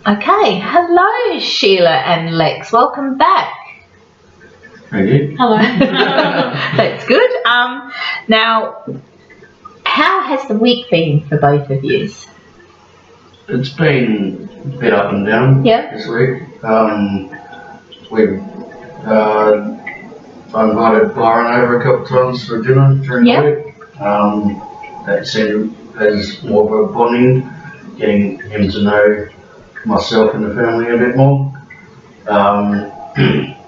Okay, hello Sheila and Lex, welcome back. Thank you. Hello. That's good. Now, how has the week been for both of you? It's been a bit up and down this week. I invited Byron over a couple of times for dinner during the week. That seemed as more of a bonding, getting him to know myself and the family a bit more.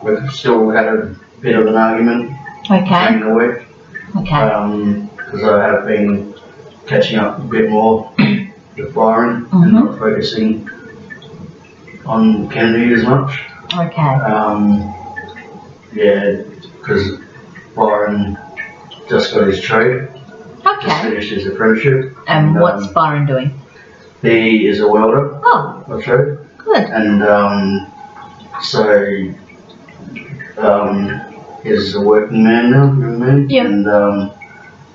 We've still had a bit of an argument during the week. Because I have been catching up a bit more with Byron and not focusing on Kennedy as much. Because Byron just got his trade. Just finished his apprenticeship. And what's Byron doing? He is a welder. Oh, by trade. good. And he's a working man now, and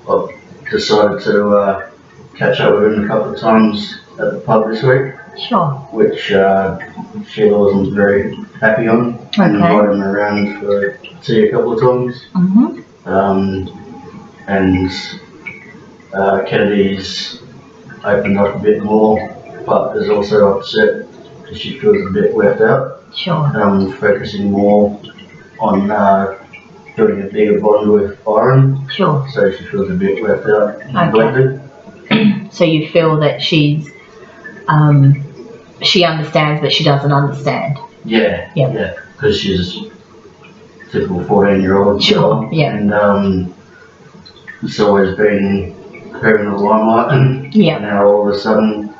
I've decided to catch up with him a couple of times at the pub this week. Sure. Which Sheila wasn't very happy on. And invited him around for tea a couple of times. And Kennedy's opened up a bit more, but is also upset because she feels a bit left out. Sure. Focusing more on building a bigger bond with Byron. Sure. So she feels a bit left out and neglected. So you feel that she understands but she doesn't understand? Yeah. Because she's a typical 14-year-old. Sure. And it's always been her in the limelight, and now all of a sudden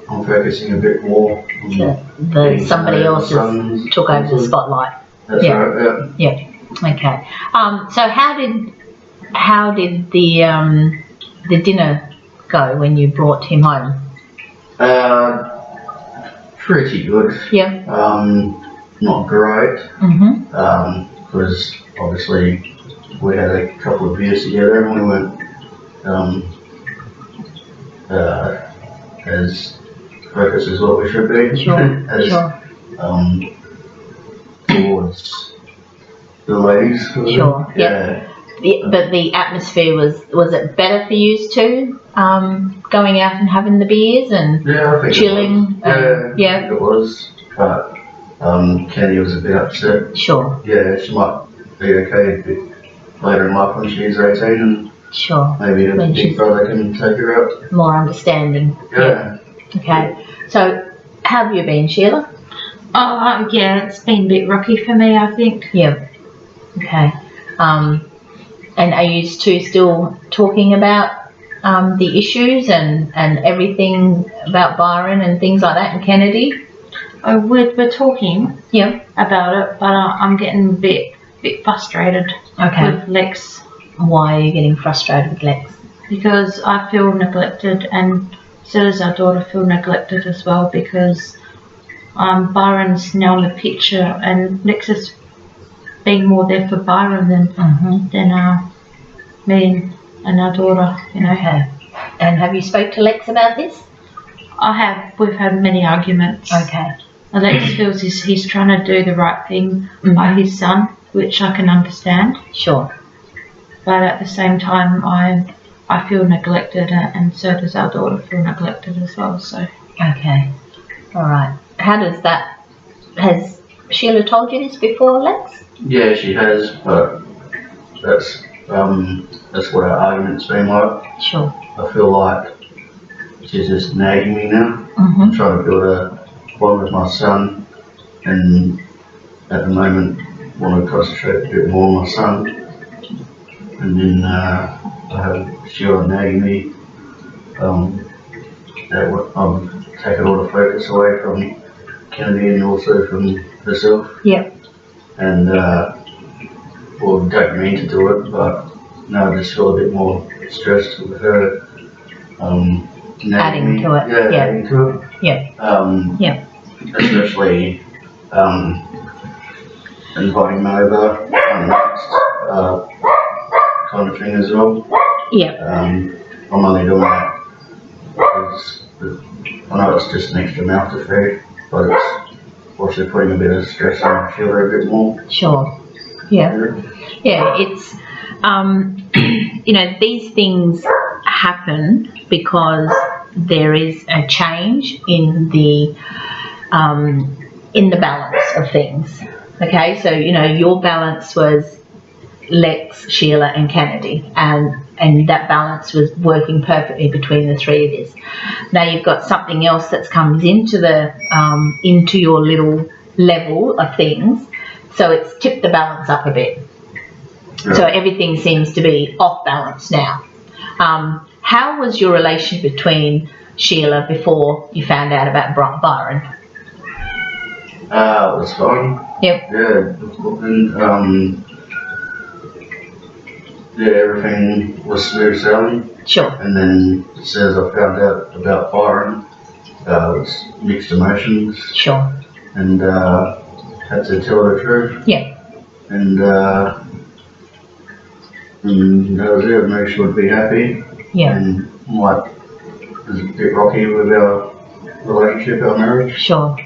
I'm focusing a bit more on somebody else took over the spotlight. That's right. Yeah. Okay. So how did the dinner go when you brought him home? Pretty good. Yeah. Not great. Because obviously we had a couple of beers together and we weren't as focused as what we should be. Towards the ladies. Sure. But the atmosphere was it better for you two going out and having the beers and I think chilling? I think it was. But Kenny was a bit upset. Sure. Yeah, she might be okay a bit later in life when she's 18 and maybe a big brother can take her out. More understanding. Yeah. Okay. So how have you been, Sheila? It's been a bit rocky for me, I think. Yeah. Okay. And are you two still talking about the issues and everything about Byron and things like that and Kennedy? We're talking about it, but I'm getting a bit frustrated with Lex. Why are you getting frustrated with Lex? Because I feel neglected, and so does our daughter feel neglected as well, because Byron's now in the picture and Lex is being more there for Byron than me and our daughter, Okay. And have you spoke to Lex about this? I have. We've had many arguments. Okay. Lex feels he's trying to do the right thing by his son, which I can understand. Sure. But at the same time, I feel neglected, and so does our daughter feel neglected as well. So. Okay. All right. How does that? Has Sheila told you this before, Lex? Yeah, she has, but that's what our argument's been like. Sure. I feel like she's just nagging me now. I'm trying to build a bond with my son, and at the moment want to concentrate a bit more on my son. And then I have Sheila nagging me. That I've taken all the focus away from Kennedy and also from herself. Yeah. And don't mean to do it, but now I just feel a bit more stressed with her. Adding to it. Adding to it. Yeah. Especially inviting me over kind of thing as well. Yeah. I'm only doing that because I know it's just an extra mouth to feed. but it's also putting a bit of stress on Sheila a bit more. Sure. Yeah. Yeah, it's, you know, these things happen because there is a change in the balance of things. Okay, so, you know, your balance was Lex, Sheila and Kennedy, and that balance was working perfectly between the three of you. Now you've got something else that comes into into your little level of things, so it's tipped the balance up a bit. Yeah. So everything seems to be off balance now. How was your relation between Sheila before you found out about Byron? It was fine. Yep. Yeah, everything was smooth sailing. Sure. And then as soon as I found out about Byron, it was mixed emotions. Sure. And had to tell her the truth. Yeah. And that was it. I knew she would be happy. Yeah. And like, it was a bit rocky with our relationship, our marriage. Sure.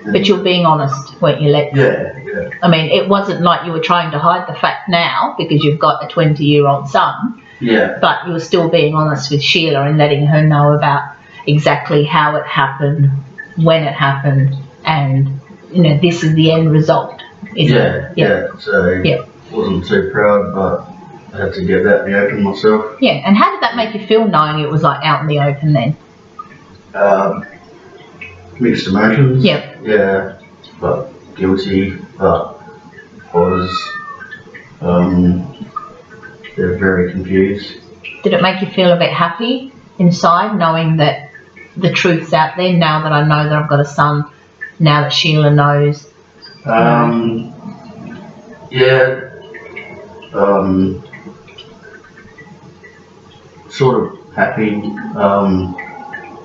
But you're being honest, weren't you, Lex? Yeah, yeah. I mean, it wasn't like you were trying to hide the fact now because you've got a 20-year-old son. Yeah. But you were still being honest with Sheila and letting her know about exactly how it happened, when it happened, and, you know, this is the end result, isn't it? Yeah. So wasn't too proud, but I had to get that in the open myself. Yeah. And how did that make you feel knowing it was like out in the open then? Mixed emotions. Yep. Yeah, but guilty, but was they're very confused. Did it make you feel a bit happy inside knowing that the truth's out there now that I know that I've got a son, now that Sheila knows? Yeah. Sort of happy,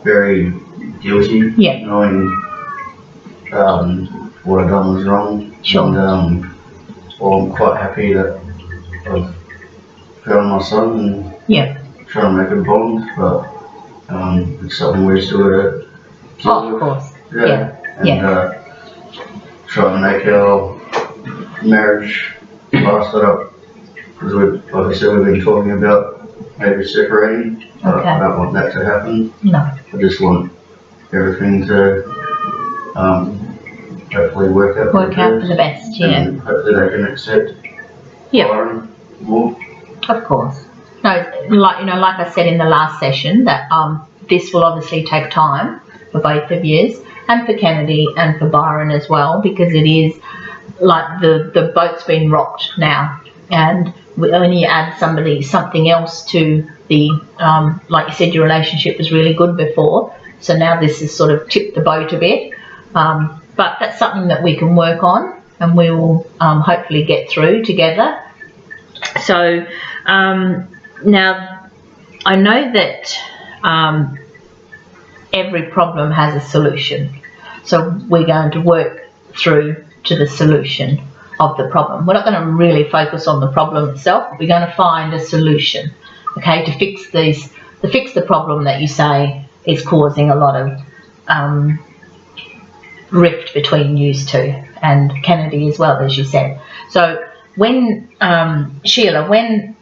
very guilty, Yeah. knowing what I've done was wrong. Sure. And well, I'm quite happy that I've found my son and trying to make a bond, but it's something we're still at. Oh, of course. Yeah. And trying to make our marriage last it up, because like I said, we've been talking about maybe separating. Okay. I don't want that to happen. No. I just want everything to hopefully work out for the best, yeah. And hopefully they can accept Byron more. Of course. No, like I said in the last session, that this will obviously take time for both of you, and for Kennedy and for Byron as well, because it is like the boat's been rocked now, and when you add something else to the like you said, your relationship was really good before, so now this has sort of tipped the boat a bit, but that's something that we can work on, and we will hopefully get through together. So now I know that every problem has a solution, so we're going to work through to the solution of the problem. We're not going to really focus on the problem itself. We're going to find a solution, okay, to fix the problem that you say is causing a lot of rift between you two, and Kennedy as well, as you said. So when Sheila, when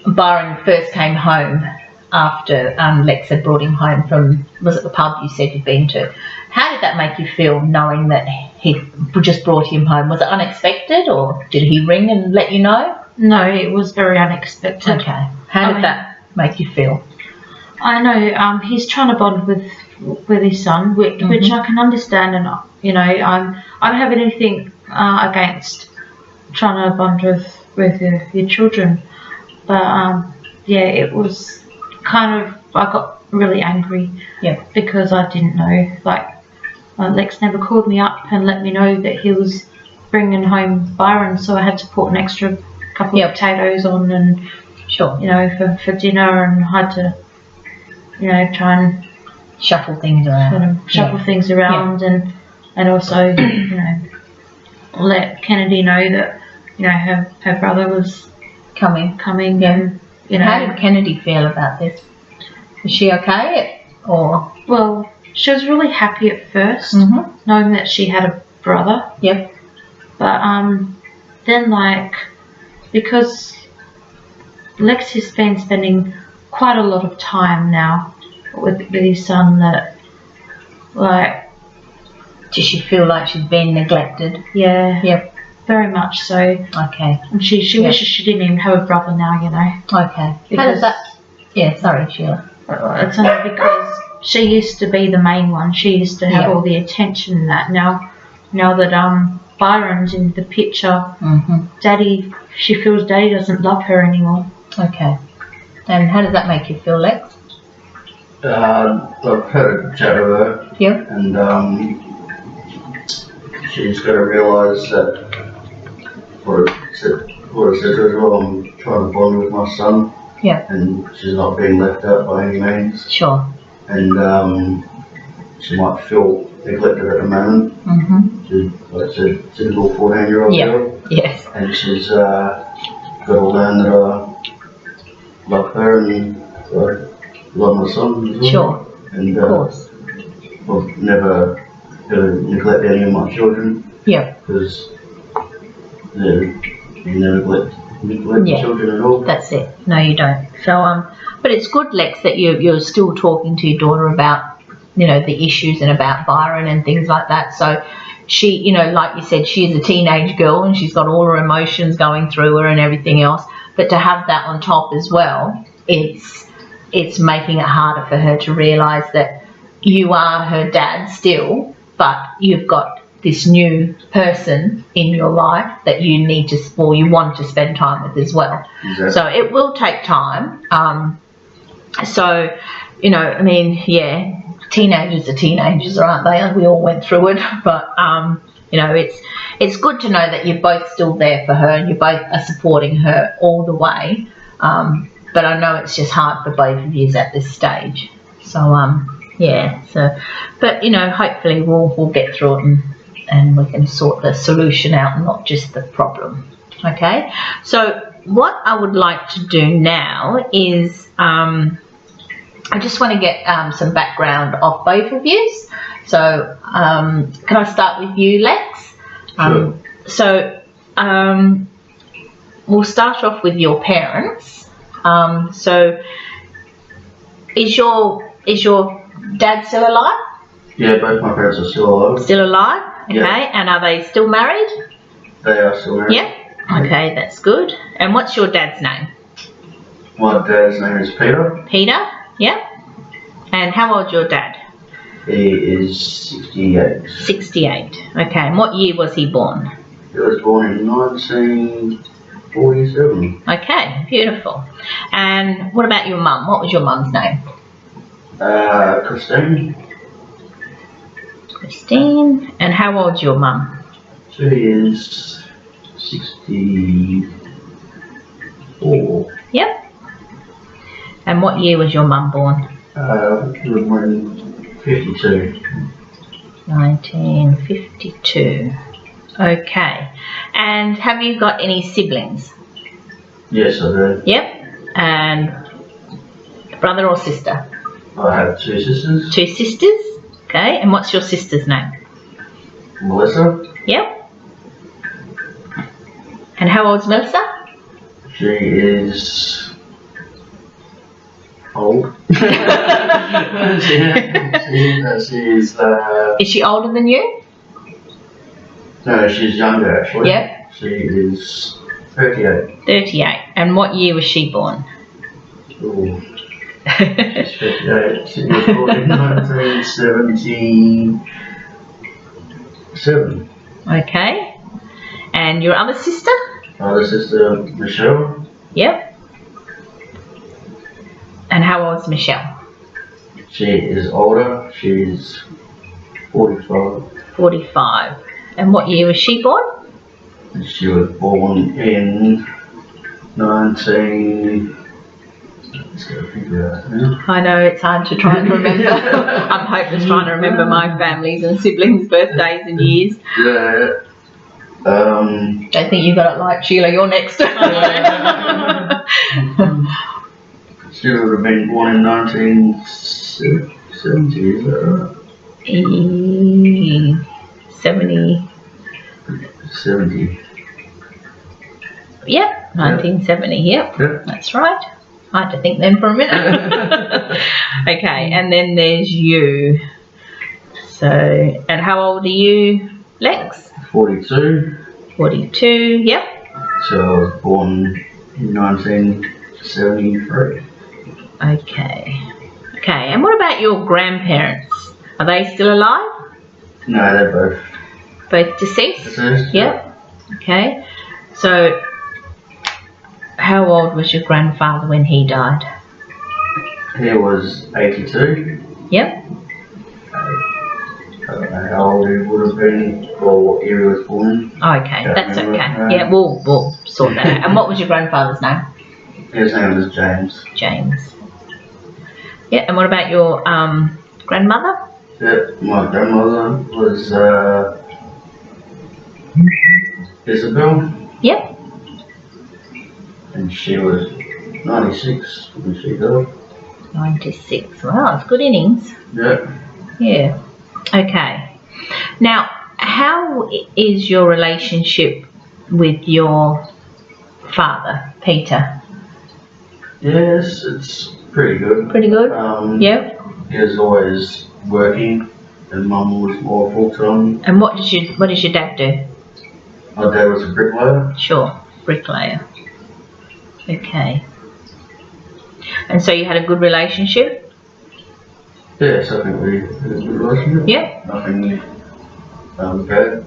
Byron first came home after Lex had brought him home from, was it the pub you said you'd been to, how did that make you feel, knowing that he just brought him home? Was it unexpected, or did he ring and let you know? No, it was very unexpected. Okay. How did that make you feel? I know he's trying to bond with his son, which I can understand, and you know, I don't have anything against trying to bond with your children, but yeah, it was kind of, I got really angry, because I didn't know, like Lex never called me up and let me know that he was bringing home Byron, so I had to put an extra couple of potatoes on, and you know, for dinner, and had to, you know, try and shuffle things around, things around, and also, you know, let Kennedy know that, you know, her brother was coming, and you know. How did Kennedy feel about this? Is she okay, or? Well, she was really happy at first, Mm-hmm. knowing that she had a brother. Yep. But then, like, because Lex has been spending quite a lot of time now with his son, that, like, Does she feel like she's been neglected? yeah, Yep. very much so. Okay. And she wishes she didn't even have a brother now, you know. Okay. How Because does that? Yeah. Sorry, Sheila. it's only because she used to be the main one. She used to have Yeah. all the attention and that. Now that Byron's in the picture, Mm-hmm. she feels Daddy doesn't love her anymore. Okay. And how does that make you feel, Lex? I've had a chat with her, Yep. and she's got to realise that what I said to her as well, I'm trying to bond with my son, Yep. and she's not being left out by any means, Sure. and she might feel neglected at the moment. Mm-hmm. She's, like I said, she's a little 14-year-old Yeah. girl, Yes. and she's got to learn that I love her and I love my son as well. Sure. And Of course. I've never neglect any of my children, Yep. because you never neglect Yeah. children at all. That's it. No, you don't. So but it's good, Lex, that you're still talking to your daughter about, you know, the issues and about Byron and things like that. So she, you know, like you said, she is a teenage girl and she's got all her emotions going through her and everything else. But to have that on top as well, it's making it harder for her to realise that you are her dad still, but you've got this new person in your life that you need to, or you want to spend time with as well. Exactly. So it will take time. So, you know, I mean, yeah, teenagers are teenagers, aren't they? We all went through it, but you know, it's good to know that you're both still there for her and you both are supporting her all the way. But I know it's just hard for both of you at this stage. So yeah. So, but you know, hopefully we'll get through it and we can sort the solution out, not just the problem. Okay. So what I would like to do now is I just want to get some background of both of you. So can I start with you, Lex? Sure. So we'll start off with your parents. So is your dad still alive? Yeah, both my parents are still alive. Still alive? Okay. Yeah. And are they still married? They are still married. Yeah. Okay, that's good. And what's your dad's name? My dad's name is Peter. Peter? Yeah. And how old's your dad? He is 68. 68. Okay. And what year was he born? He was born in 1947. Okay, beautiful. And what about your mum? What was your mum's name? Christine. Christine. And how old's your mum? She is 64. Yep. And what year was your mum born? He was born in 52. 1952. Okay. And have you got any siblings? Yes, I do. Yep. And brother or sister? I have two sisters. Two sisters. Okay. And what's your sister's name? Melissa. Yep. And how old's Melissa? She is old. She's Is she older than you? no, she's younger actually. Yep. She is 38. 38. And what year was she born? Ooh. She's 58. She was born in 1977. Okay. And your other sister? Other sister, Michelle. Yep. And how old's Michelle? She is older. She's 45. 45. And what year was she born? She was born in 19... Let's go figure out now. I know it's hard to try and remember. I'm hopeless trying to remember my family's and siblings' birthdays and years. Yeah. I think you got it right, Sheila. You're next. She would have been born in 1970, is that right? 70. 70. Yep, 1970. Yep, Yep. that's right. I had to think then for a minute. Okay, and then there's you. So, and how old are you, Lex? 42. 42. Yep. So I was born in 1973. Okay. Okay, and what about your grandparents? Are they still alive? No, they're Both deceased? deceased. Yep. Okay. So, how old was your grandfather when he died? He was 82. Yep. I don't know how old he would have been or what year he was born. Okay, that's remember. okay. Yeah, we'll sort that out. And what was your grandfather's name? His name was James. James. Yeah, and what about your grandmother? Yeah, my grandmother was Isabel, Yep. and she was 96 when she died. 96. Wow, it's good innings. Yeah. Yeah. Okay. Now, how is your relationship with your father, Peter? Yes, it's pretty good. Pretty good? Yep. He was always working, and Mum was more full time. And what does your dad do? My dad was a bricklayer. Sure, bricklayer. Okay. And so you had a good relationship? Yes, I think we had a good relationship. Yep. Nothing bad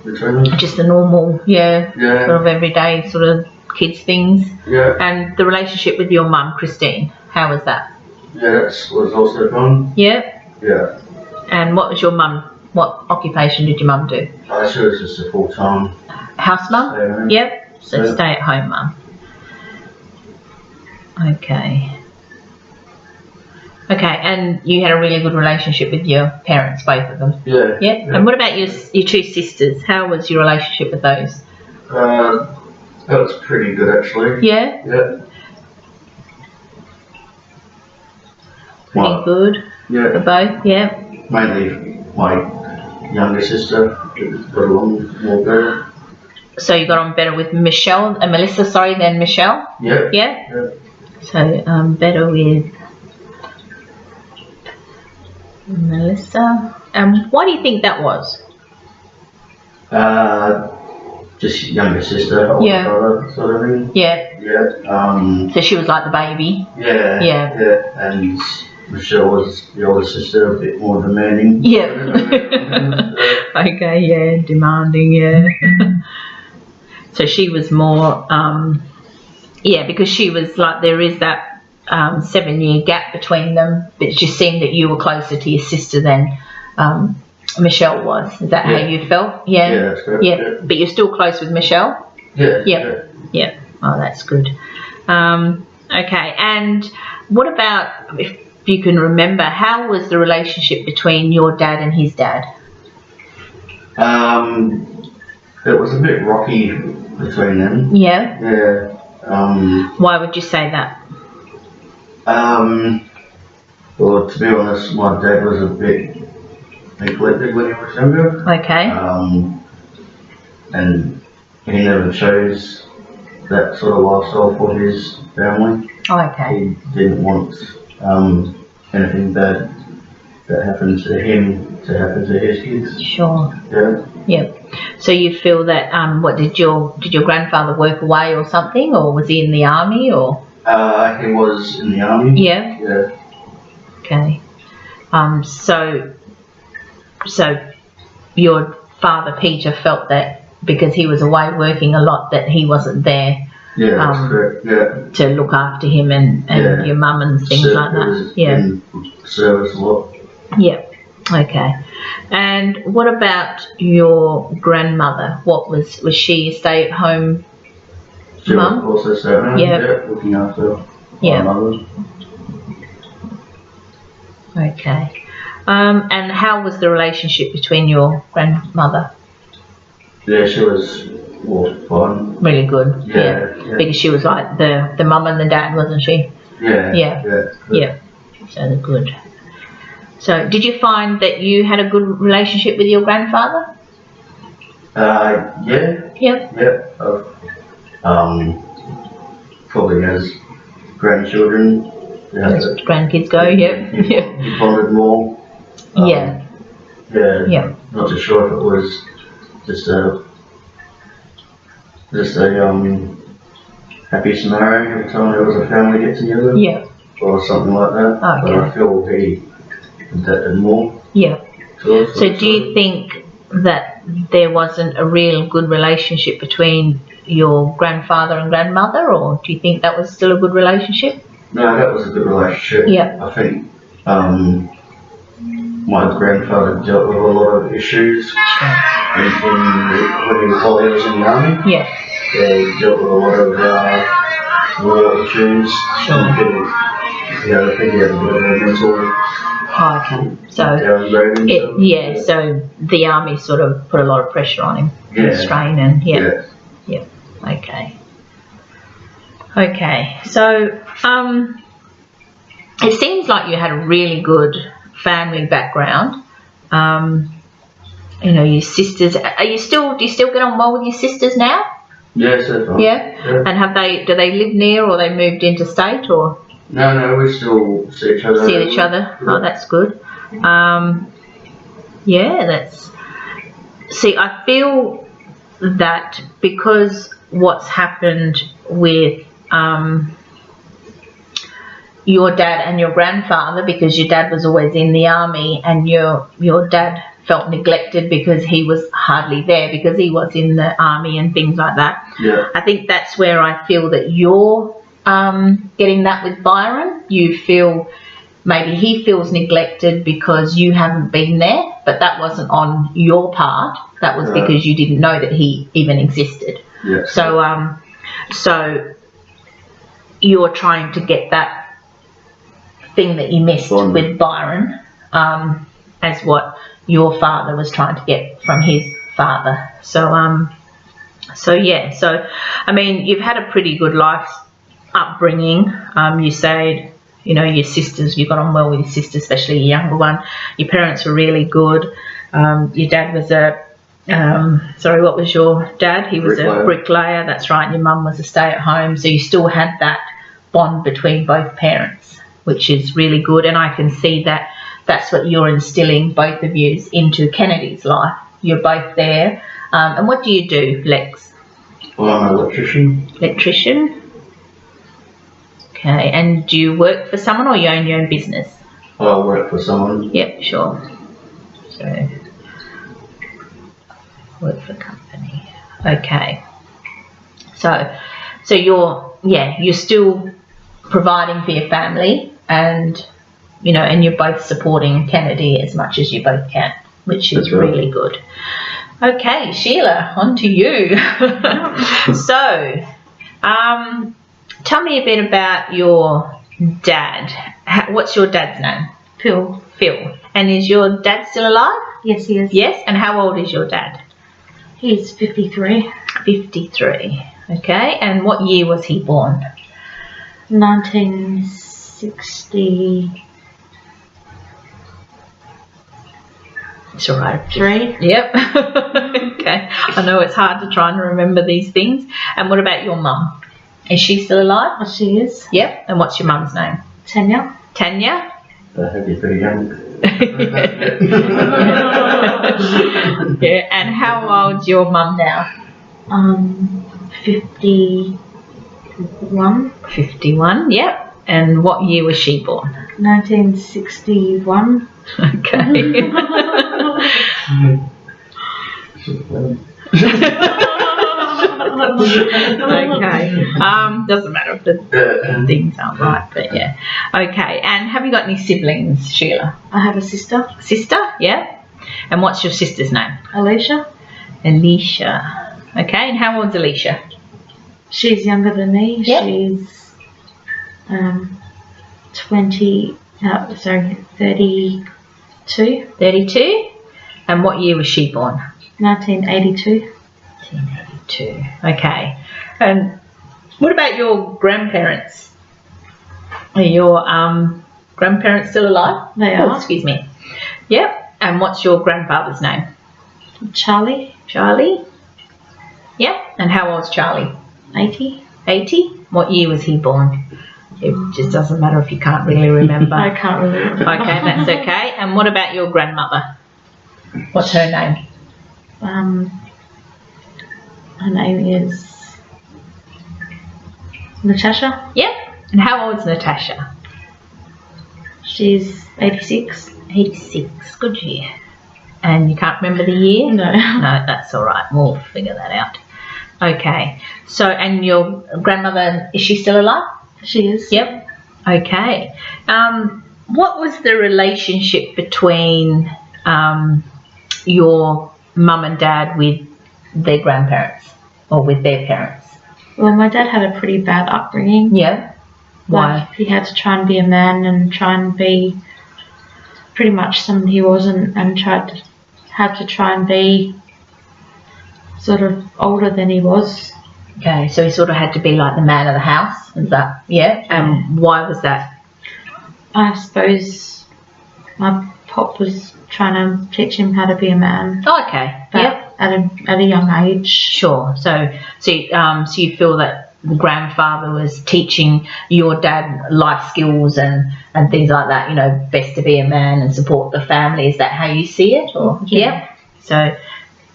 between us. Just the normal, Yeah. sort of everyday sort of kids things. Yeah. And the relationship with your mum, Christine, how was that? Yeah, that was also fun. Yep. Yeah. And what occupation did your mum do? She was just a full time. House mum? Stay-at-home. Yep. So Yeah. stay at home mum. Okay. Okay, and you had a really good relationship with your parents, both of them. Yeah. Yeah. And what about your two sisters? How was your relationship with those? That was pretty good actually. Yeah. Yeah. Pretty good for Yeah. both. Yeah. Mainly my younger sister got along more better. So you got on better with Melissa, than Michelle. Yeah. Yeah. Yeah. So better with Melissa. And why do you think that was? Just younger sister, older Yeah. brother, sort of thing. Yeah. Yeah. So she was like the baby. Yeah. Yeah. Yeah. And Michelle was the older sister, a bit more demanding. Yeah. Okay. Yeah. Demanding. Yeah. So she was more. Because she was like there is that 7-year gap between them, but it just seemed that you were closer to your sister than Michelle was. Is that how you felt? Yeah. Yeah, that's correct. Yeah. Yeah. But you're still close with Michelle? Yeah. Yep. Yeah. Oh, that's good. Okay. And what about, if you can remember, how was the relationship between your dad and his dad? It was a bit rocky between them. Yeah. Yeah. Why would you say that? Well, to be honest, my dad was a bit neglected when he was younger. Okay. And he never chose that sort of lifestyle for his family. Okay. He didn't want anything bad that happened to him to happen to his kids. Sure. Yeah. Yep. So you feel that what did your grandfather work away or something, or was he in the army or? He was in the army. Yeah. Yeah. Okay. So your father Peter felt that because he was away working a lot that he wasn't there. Yeah, that's correct. Yeah. To look after him and your mum and things like that. Yeah. In service a lot. Yeah. Okay. And what about your grandmother? What was she a stay-at-home She mum? was also stay-at-home. Yeah. Looking after Yeah. my mother. Okay. And how was the relationship between your grandmother? Yeah, she was fine. Really good. Yeah. Because she was like the mum and the dad, wasn't she? Yeah. Yeah. Yeah. Yeah. So they're good. So did you find that you had a good relationship with your grandfather? Yeah. Yep. Yeah. Probably as grandchildren. As grandkids go, yep. You bonded more. Yeah. Yeah. Not too sure if it was just a happy scenario every time there was a family get together. Yeah. Or something like that. Okay. But I feel he did more. Yeah. So do you think that there wasn't a real good relationship between your grandfather and grandmother, or do you think that was still a good relationship? No, that was a good relationship. Yeah. I think my grandfather dealt with a lot of issues when he was in the army. Yeah. He dealt with a lot of war issues. Sure. I think he had a bit of a mental Okay. So downgrade. so the army sort of put a lot of pressure on him. Yeah. Strain and yeah. Okay. So it seems like you had a really good family background. Your sisters. Do you still get on well with your sisters now? Yes, definitely. Yeah. And do they live near, or they moved interstate, or? No, we still see each other. Yeah. Oh, that's good. I feel that because what's happened with your dad and your grandfather, because your dad was always in the army and your dad felt neglected because he was hardly there because he was in the army and things like that. Yeah. I think that's where I feel that you're getting that with Byron. You feel maybe he feels neglected because you haven't been there, but that wasn't on your part. That was because you didn't know that he even existed. Yeah. So you're trying to get that thing that you missed with Byron, as what your father was trying to get from his father. So I mean, you've had a pretty good life upbringing. You said, your sisters, you got on well with your sister, especially your younger one. Your parents were really good. Your dad was what was your dad? He was a bricklayer, that's right. And your mum was a stay-at-home. So you still had that bond between both parents, which is really good. And I can see that that's what you're instilling, both of you, into Kennedy's life. You're both there. And what do you do, Lex? Well, I'm an electrician. Electrician. Okay. And do you work for someone, or you own your own business? I work for someone. Yep, sure. So, work for company. Okay. So you're still providing for your family, and and you're both supporting Kennedy as much as you both can, which is really good. Okay, Sheila, on to you. So, tell me a bit about your dad. What's your dad's name? Phil. Phil. And is your dad still alive? Yes, he is. Yes. And how old is your dad? He's 53. 53. Okay. And what year was he born? 1960. It's all right. 3. Yep. Okay. I know it's hard to try and remember these things. And what about your mum? Is she still alive? Oh, she is. Yep. And what's your mum's name? Tanya. Tanya? I hope you're pretty young. Yeah. And how old's your mum now? 51. 51, yep. And what year was she born? 1961. Okay. Okay. Doesn't matter if the things aren't right, but yeah. Okay. And have you got any siblings, Sheila? I have a sister. Sister? Yeah. And what's your sister's name? Alicia. Alicia. Okay. And how old's Alicia? She's younger than me. Yep. She's 32. 32. And what year was she born? 1982. 1982. Okay. And what about your grandparents? Are your grandparents still alive? They Oh, are. excuse me. Yep. And what's your grandfather's name? Charlie, Charlie? Yep. And how old's Charlie? 80. 80? What year was he born? It just doesn't matter if you can't really remember. I can't remember. Okay, that's okay. And what about your grandmother? What's her name? Her name is Natasha. Yep. And how old's Natasha? She's 86. 86. Good year. And you can't remember the year? No. No, that's all right. We'll figure that out. Okay. So, and your grandmother, is she still alive? She is. Yep. Okay. What was the relationship between your mum and dad with their grandparents or with their parents? Well, my dad had a pretty bad upbringing. Yeah. Why? Like, he had to try and be a man and try and be pretty much someone he wasn't, and had to try and be sort of older than he was. Okay, so he sort of had to be like the man of the house. Is that, yeah? And why was that? I suppose my pop was trying to teach him how to be a man. Oh, okay. But Yep. at a young age. Sure. So you feel that the grandfather was teaching your dad life skills and things like that, you know, best to be a man and support the family. Is that how you see it? Or Yeah. So,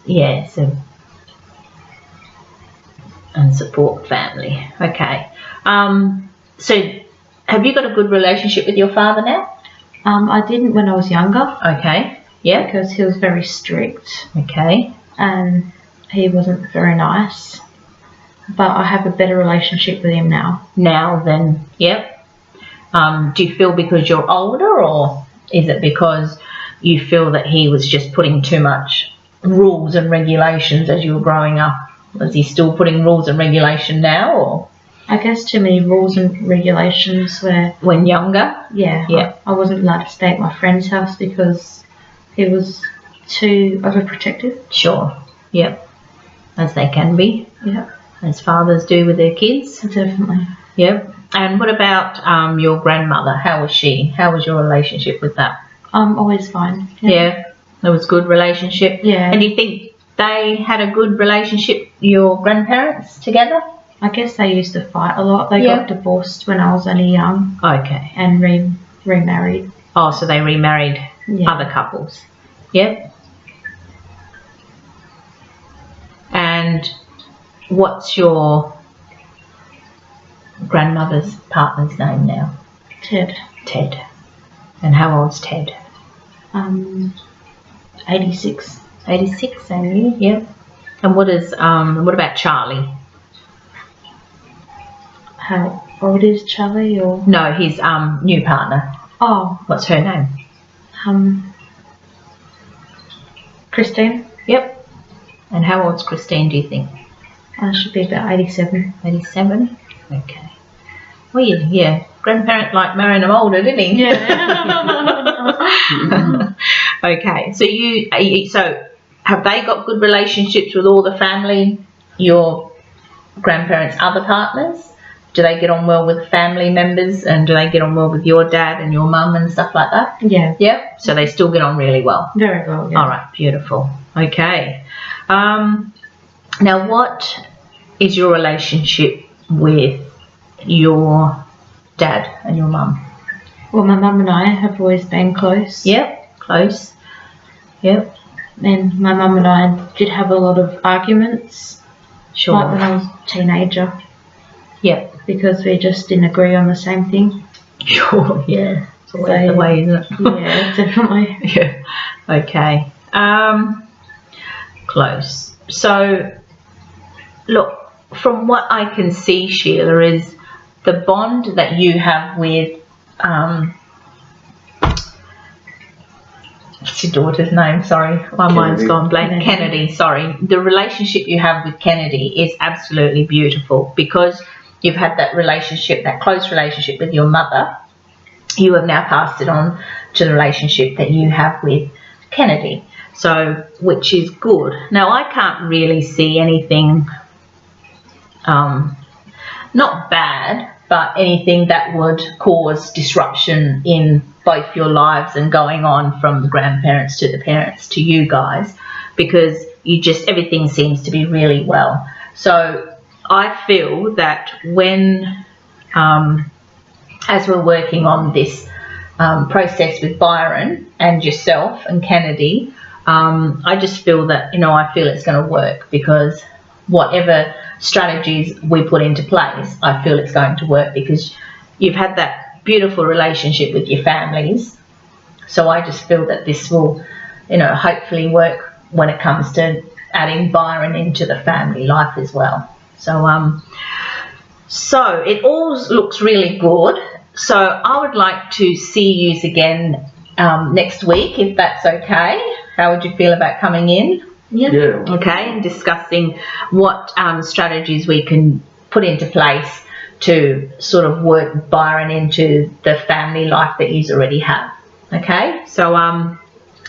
yeah, so and support family. Okay. So have you got a good relationship with your father now? I didn't when I was younger. Okay. Yeah. Because he was very strict Okay. and he wasn't very nice. But I have a better relationship with him now. Now then, yep. Do you feel because you're older, or is it because you feel that he was just putting too much rules and regulations as you were growing up? Is he still putting rules and regulation now, or? I guess too many rules and regulations where, When younger? yeah. I wasn't allowed to stay at my friend's house because he was too overprotective. Sure. Yep. As they can be. Yeah, As fathers do with their kids. definitely. Yep. And what about your grandmother? How was she? How was your relationship with that? Always fine. Yeah. It was good relationship. Yeah. And do you think they had a good relationship, your grandparents, together? I guess they used to fight a lot. They Yeah. got divorced when I was only young Okay. and remarried. Oh, so they remarried Yeah. other couples. Yep. And what's your grandmother's partner's name now? Ted. Ted. And how old's Ted? 86. 86, same year, yep. And what about Charlie? How old is Charlie? Or No, his new partner. oh, What's her name? Christine. Yep. And how old's Christine, do you think? Should be about 87. 87? Okay. Well, yeah. Grandparent like marrying them older, didn't he? Yeah. Okay. So have they got good relationships with all the family, your grandparents' other partners? Do they get on well with family members, and do they get on well with your dad and your mum and stuff like that? Yeah. Yep. So they still get on really well. Very well. Yeah. All right, beautiful. Okay. Now, what is your relationship with your dad and your mum? Well, my mum and I have always been close. Yep, close. Yep, And my mum and I did have a lot of arguments, sure. like when I was a teenager, Yep, because we just didn't agree on the same thing. sure. Yeah, it's always the way, isn't it? Yeah, definitely. Yeah. Okay. Close. So, look, from what I can see, Sheila, is the bond that you have with what's your daughter's name? Sorry, my mind's gone blank. Kennedy. Sorry. The relationship you have with Kennedy is absolutely beautiful, because you've had that relationship, that close relationship with your mother. You have now passed it on to the relationship that you have with Kennedy. So, which is good. Now, I can't really see anything, not bad, but anything that would cause disruption in both your lives and going on from the grandparents to the parents to you guys, because everything seems to be really well. So I feel that when, as we're working on this process with Byron and yourself and Kennedy, I just feel that, I feel it's going to work, because whatever strategies we put into place, I feel it's going to work, because you've had that beautiful relationship with your families. So I just feel that this will, hopefully work when it comes to adding Byron into the family life as well. So, so it all looks really good. So I would like to see you again next week, if that's okay. How would you feel about coming in? Yeah. Okay, and discussing what strategies we can put into place to sort of work Byron into the family life that you already have. Okay, so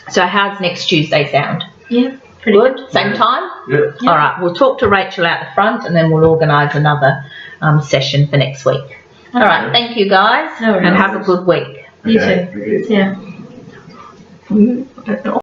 so how's next Tuesday sound? Yeah. Pretty good. Same time? Yeah. All right, we'll talk to Rachel out the front, and then we'll organise another session for next week. All right, thank you guys, No worries. and have a good week. You Okay, too. thank you. Yeah.